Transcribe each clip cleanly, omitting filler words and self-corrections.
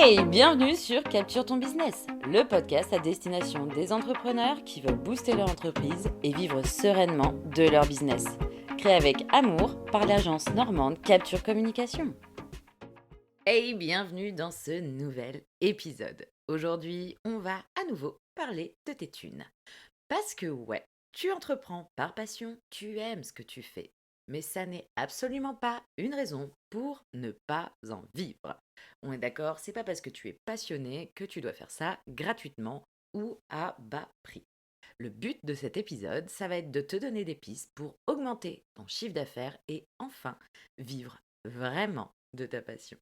Hey, bienvenue sur Capture ton business, le podcast à destination des entrepreneurs qui veulent booster leur entreprise et vivre sereinement de leur business. Créé avec amour par l'agence normande Capture Communication. Hey, bienvenue dans ce nouvel épisode. Aujourd'hui, on va à nouveau parler de tes thunes. Parce que ouais, tu entreprends par passion, tu aimes ce que tu fais. Mais ça n'est absolument pas une raison pour ne pas en vivre. On est d'accord, c'est pas parce que tu es passionné que tu dois faire ça gratuitement ou à bas prix. Le but de cet épisode, ça va être de te donner des pistes pour augmenter ton chiffre d'affaires et enfin vivre vraiment de ta passion.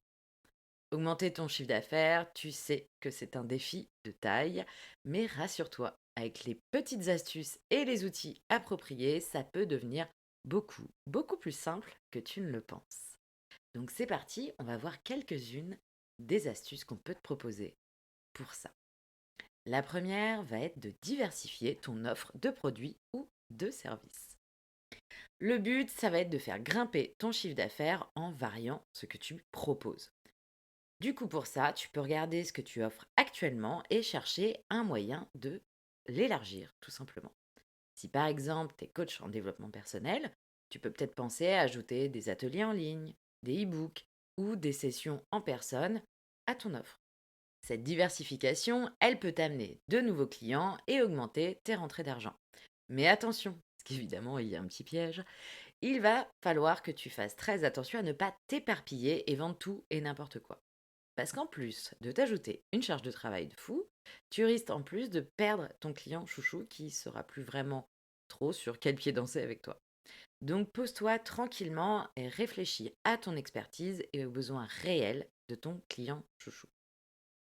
Augmenter ton chiffre d'affaires, tu sais que c'est un défi de taille, mais rassure-toi, avec les petites astuces et les outils appropriés, ça peut devenir beaucoup plus simple que tu ne le penses. Donc c'est parti, on va voir quelques-unes des astuces qu'on peut te proposer pour ça. La première va être de diversifier ton offre de produits ou de services. Le but, ça va être de faire grimper ton chiffre d'affaires en variant ce que tu proposes. Du coup, pour ça, tu peux regarder ce que tu offres actuellement et chercher un moyen de l'élargir, tout simplement. Si par exemple, tu es coach en développement personnel, tu peux peut-être penser à ajouter des ateliers en ligne, des e-books ou des sessions en personne à ton offre. Cette diversification, elle peut t'amener de nouveaux clients et augmenter tes rentrées d'argent. Mais attention, parce qu'évidemment, il y a un petit piège, il va falloir que tu fasses très attention à ne pas t'éparpiller et vendre tout et n'importe quoi. Parce qu'en plus de t'ajouter une charge de travail de fou, tu risques en plus de perdre ton client chouchou qui sera plus vraiment trop sur quel pied danser avec toi. Donc pose-toi tranquillement et réfléchis à ton expertise et aux besoins réels de ton client chouchou.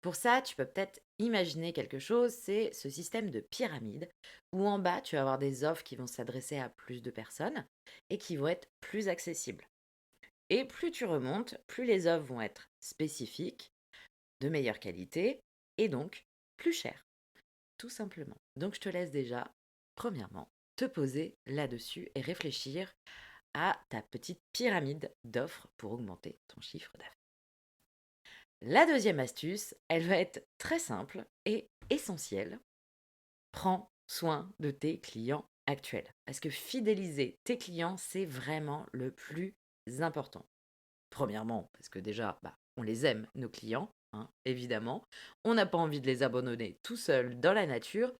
Pour ça, tu peux peut-être imaginer quelque chose, c'est ce système de pyramide où en bas, tu vas avoir des offres qui vont s'adresser à plus de personnes et qui vont être plus accessibles. Et plus tu remontes, plus les offres vont être spécifiques, de meilleure qualité et donc plus chères, tout simplement. Donc je te laisse déjà, premièrement, te poser là-dessus et réfléchir à ta petite pyramide d'offres pour augmenter ton chiffre d'affaires. La deuxième astuce, elle va être très simple et essentielle. Prends soin de tes clients actuels. Parce que fidéliser tes clients, c'est vraiment le plus important. Premièrement, parce que déjà, on les aime, nos clients, hein, évidemment. On n'a pas envie de les abandonner tout seuls dans la nature,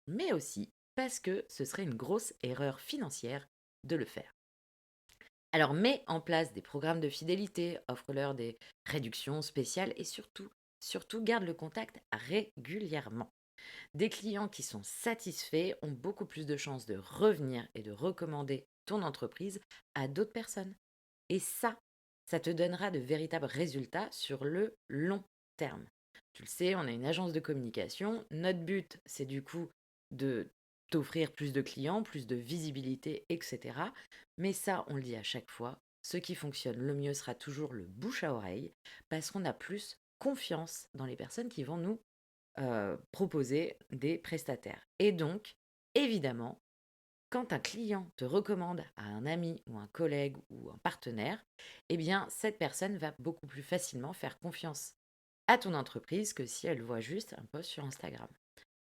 mais aussi parce que ce serait une grosse erreur financière de le faire. Alors mets en place des programmes de fidélité, offre-leur des réductions spéciales et surtout garde le contact régulièrement. Des clients qui sont satisfaits ont beaucoup plus de chances de revenir et de recommander ton entreprise à d'autres personnes. Et ça te donnera de véritables résultats sur le long terme. Tu le sais, on a une agence de communication. Notre but, c'est du coup de t'offrir plus de clients, plus de visibilité, etc. Mais ça, on le dit à chaque fois, ce qui fonctionne le mieux sera toujours le bouche à oreille, parce qu'on a plus confiance dans les personnes qui vont nous proposer des prestataires. Et donc, évidemment, quand un client te recommande à un ami ou un collègue ou un partenaire, eh bien, cette personne va beaucoup plus facilement faire confiance à ton entreprise que si elle voit juste un post sur Instagram.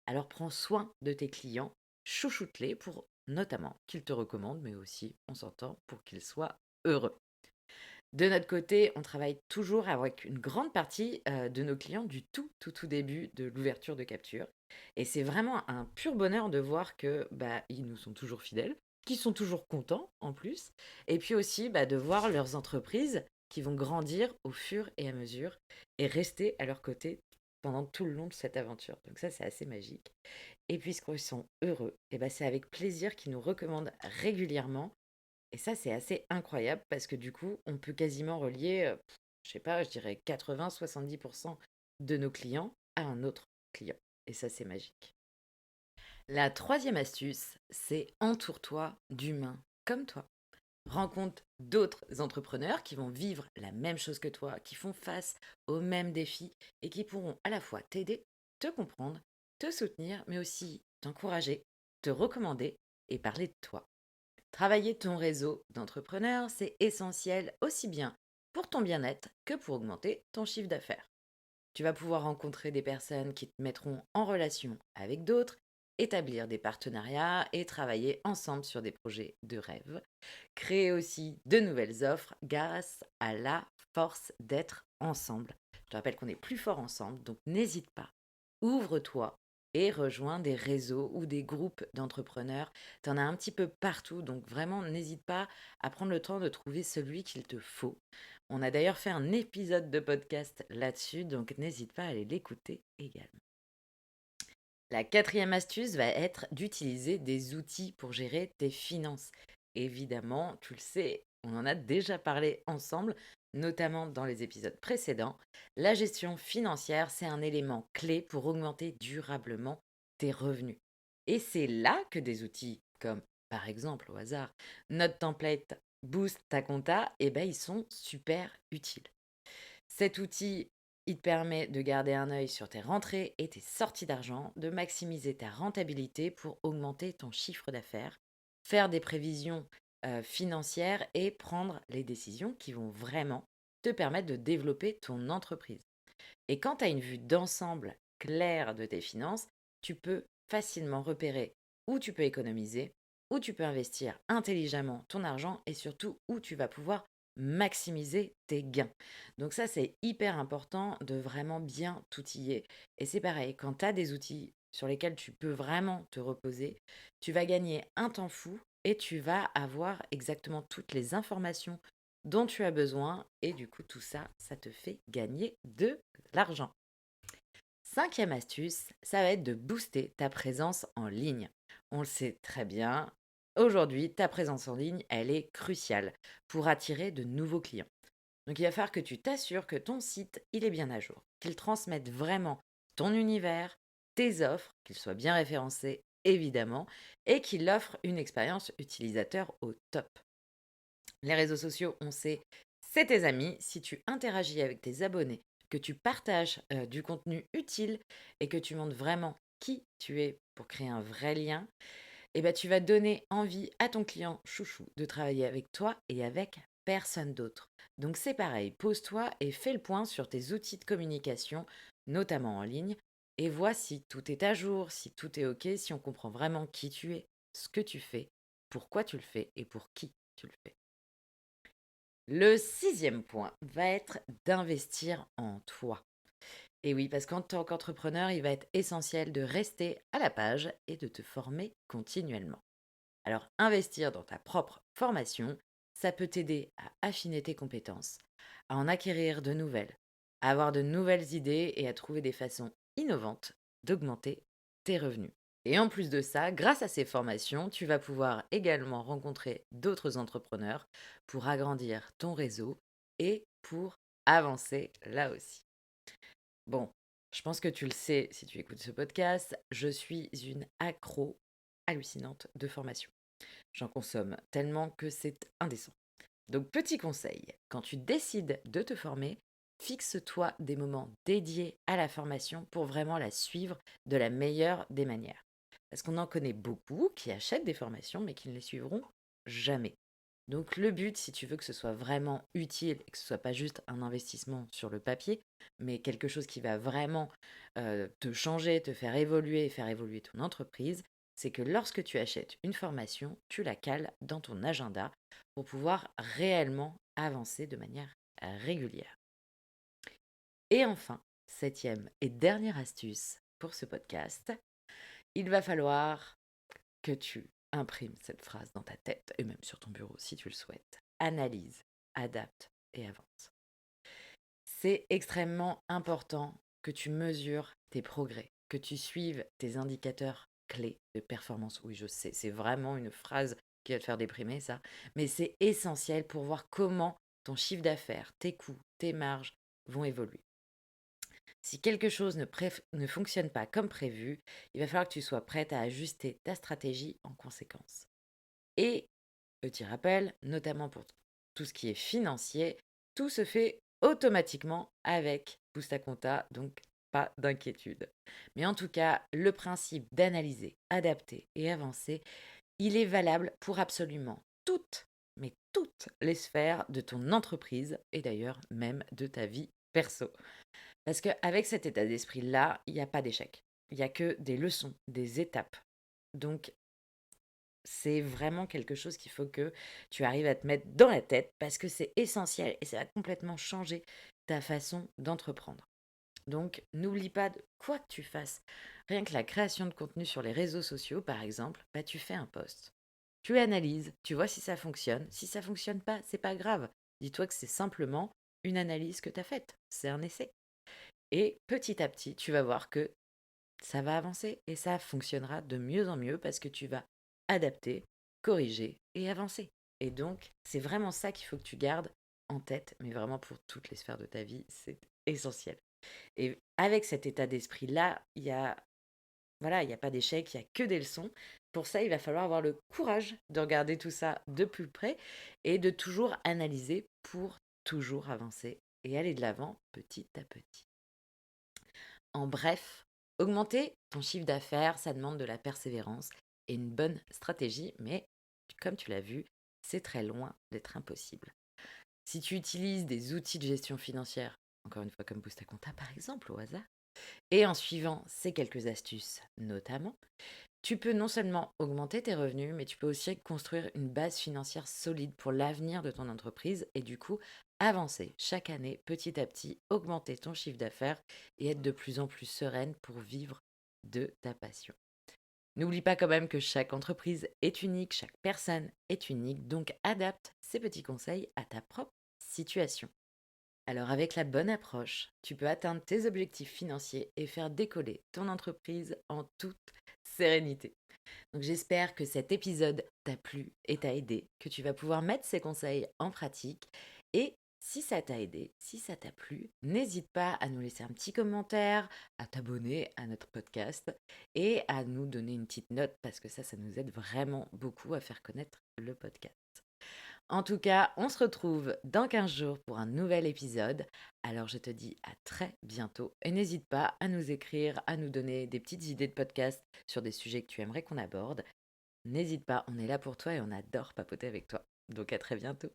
Alors prends soin de tes clients, chouchoute-les pour notamment qu'ils te recommandent, mais aussi, on s'entend, pour qu'ils soient heureux. De notre côté, on travaille toujours avec une grande partie de nos clients du tout début de l'ouverture de capture. Et c'est vraiment un pur bonheur de voir que ils nous sont toujours fidèles, qu'ils sont toujours contents en plus, et puis aussi de voir leurs entreprises qui vont grandir au fur et à mesure et rester à leur côté pendant tout le long de cette aventure. Donc ça, c'est assez magique. Et puisqu'ils sont heureux, et c'est avec plaisir qu'ils nous recommandent régulièrement et ça, c'est assez incroyable parce que du coup, on peut quasiment relier, je sais pas, je dirais 80-70% de nos clients à un autre client. Et ça, c'est magique. La troisième astuce, c'est entoure-toi d'humains comme toi. Rencontre d'autres entrepreneurs qui vont vivre la même chose que toi, qui font face aux mêmes défis et qui pourront à la fois t'aider, te comprendre, te soutenir, mais aussi t'encourager, te recommander et parler de toi. Travailler ton réseau d'entrepreneurs, c'est essentiel aussi bien pour ton bien-être que pour augmenter ton chiffre d'affaires. Tu vas pouvoir rencontrer des personnes qui te mettront en relation avec d'autres, établir des partenariats et travailler ensemble sur des projets de rêve. Créer aussi de nouvelles offres grâce à la force d'être ensemble. Je te rappelle qu'on est plus fort ensemble, donc n'hésite pas. Ouvre-toi et rejoins des réseaux ou des groupes d'entrepreneurs. Tu en as un petit peu partout, donc vraiment n'hésite pas à prendre le temps de trouver celui qu'il te faut. On a d'ailleurs fait un épisode de podcast là-dessus, donc n'hésite pas à aller l'écouter également. La quatrième astuce va être d'utiliser des outils pour gérer tes finances. Évidemment, tu le sais, on en a déjà parlé ensemble, notamment dans les épisodes précédents. La gestion financière, c'est un élément clé pour augmenter durablement tes revenus. Et c'est là que des outils comme, par exemple, au hasard, Note Template, Boost ta compta, eh ben, ils sont super utiles. Cet outil, il te permet de garder un œil sur tes rentrées et tes sorties d'argent, de maximiser ta rentabilité pour augmenter ton chiffre d'affaires, faire des prévisions financières et prendre les décisions qui vont vraiment te permettre de développer ton entreprise. Et quand tu as une vue d'ensemble claire de tes finances, tu peux facilement repérer où tu peux économiser, où tu peux investir intelligemment ton argent et surtout où tu vas pouvoir maximiser tes gains. Donc ça, c'est hyper important de vraiment bien t'outiller. Et c'est pareil, quand tu as des outils sur lesquels tu peux vraiment te reposer, tu vas gagner un temps fou et tu vas avoir exactement toutes les informations dont tu as besoin et du coup tout ça, ça te fait gagner de l'argent. Cinquième astuce, ça va être de booster ta présence en ligne. On le sait très bien, aujourd'hui, ta présence en ligne, elle est cruciale pour attirer de nouveaux clients. Donc il va falloir que tu t'assures que ton site, il est bien à jour, qu'il transmette vraiment ton univers, tes offres, qu'il soit bien référencé évidemment, et qu'il offre une expérience utilisateur au top. Les réseaux sociaux, on sait, c'est tes amis. Si tu interagis avec tes abonnés, que tu partages du contenu utile et que tu montres vraiment qui tu es pour créer un vrai lien, eh ben, tu vas donner envie à ton client chouchou de travailler avec toi et avec personne d'autre. Donc c'est pareil, pose-toi et fais le point sur tes outils de communication, notamment en ligne, et vois si tout est à jour, si tout est OK, si on comprend vraiment qui tu es, ce que tu fais, pourquoi tu le fais et pour qui tu le fais. Le sixième point va être d'investir en toi. Et oui, parce qu'en tant qu'entrepreneur, il va être essentiel de rester à la page et de te former continuellement. Alors, investir dans ta propre formation, ça peut t'aider à affiner tes compétences, à en acquérir de nouvelles, à avoir de nouvelles idées et à trouver des façons innovantes d'augmenter tes revenus. Et en plus de ça, grâce à ces formations, tu vas pouvoir également rencontrer d'autres entrepreneurs pour agrandir ton réseau et pour avancer là aussi. Bon, je pense que tu le sais si tu écoutes ce podcast, je suis une accro hallucinante de formation. J'en consomme tellement que c'est indécent. Donc petit conseil, quand tu décides de te former, fixe-toi des moments dédiés à la formation pour vraiment la suivre de la meilleure des manières. Parce qu'on en connaît beaucoup qui achètent des formations mais qui ne les suivront jamais. Donc le but, si tu veux que ce soit vraiment utile et que ce soit pas juste un investissement sur le papier, mais quelque chose qui va vraiment te changer, te faire évoluer ton entreprise, c'est que lorsque tu achètes une formation, tu la cales dans ton agenda pour pouvoir réellement avancer de manière régulière. Et enfin, septième et dernière astuce pour ce podcast, il va falloir que tu imprimes cette phrase dans ta tête et même sur ton bureau si tu le souhaites. Analyse, adapte et avance. C'est extrêmement important que tu mesures tes progrès, que tu suives tes indicateurs clés de performance. Oui, je sais, c'est vraiment une phrase qui va te faire déprimer, ça, mais c'est essentiel pour voir comment ton chiffre d'affaires, tes coûts, tes marges vont évoluer. Si quelque chose ne fonctionne pas comme prévu, il va falloir que tu sois prête à ajuster ta stratégie en conséquence. Et, petit rappel, notamment pour tout ce qui est financier, tout se fait automatiquement avec Boosta Compta, donc pas d'inquiétude. Mais en tout cas, le principe d'analyser, adapter et avancer, il est valable pour absolument toutes, mais toutes les sphères de ton entreprise et d'ailleurs même de ta vie perso. Parce qu'avec cet état d'esprit-là, il n'y a pas d'échec. Il n'y a que des leçons, des étapes. Donc, c'est vraiment quelque chose qu'il faut que tu arrives à te mettre dans la tête parce que c'est essentiel et ça va complètement changer ta façon d'entreprendre. Donc, n'oublie pas de quoi que tu fasses. Rien que la création de contenu sur les réseaux sociaux, par exemple, bah, tu fais un post. Tu analyses, tu vois si ça fonctionne. Si ça fonctionne pas, c'est pas grave. Dis-toi que c'est simplement une analyse que tu as faite. C'est un essai. Et petit à petit, tu vas voir que ça va avancer et ça fonctionnera de mieux en mieux parce que tu vas adapter, corriger et avancer. Et donc, c'est vraiment ça qu'il faut que tu gardes en tête, mais vraiment pour toutes les sphères de ta vie, c'est essentiel. Et avec cet état d'esprit-là, il y a pas d'échec, il y a que des leçons. Pour ça, il va falloir avoir le courage de regarder tout ça de plus près et de toujours analyser pour toujours avancer et aller de l'avant petit à petit. En bref, augmenter ton chiffre d'affaires, ça demande de la persévérance et une bonne stratégie, mais comme tu l'as vu, c'est très loin d'être impossible. Si tu utilises des outils de gestion financière, encore une fois comme Boostacompta par exemple au hasard, et en suivant ces quelques astuces notamment, tu peux non seulement augmenter tes revenus, mais tu peux aussi construire une base financière solide pour l'avenir de ton entreprise et du coup avancer chaque année petit à petit, augmenter ton chiffre d'affaires et être de plus en plus sereine pour vivre de ta passion. N'oublie pas quand même que chaque entreprise est unique, chaque personne est unique, donc adapte ces petits conseils à ta propre situation. Alors avec la bonne approche, tu peux atteindre tes objectifs financiers et faire décoller ton entreprise en toute sérénité. Donc j'espère que cet épisode t'a plu et t'a aidé, que tu vas pouvoir mettre ces conseils en pratique. Et si ça t'a aidé, si ça t'a plu, n'hésite pas à nous laisser un petit commentaire, à t'abonner à notre podcast et à nous donner une petite note parce que ça nous aide vraiment beaucoup à faire connaître le podcast. En tout cas, on se retrouve dans 15 jours pour un nouvel épisode. Alors je te dis à très bientôt et n'hésite pas à nous écrire, à nous donner des petites idées de podcast sur des sujets que tu aimerais qu'on aborde. N'hésite pas, on est là pour toi et on adore papoter avec toi. Donc à très bientôt.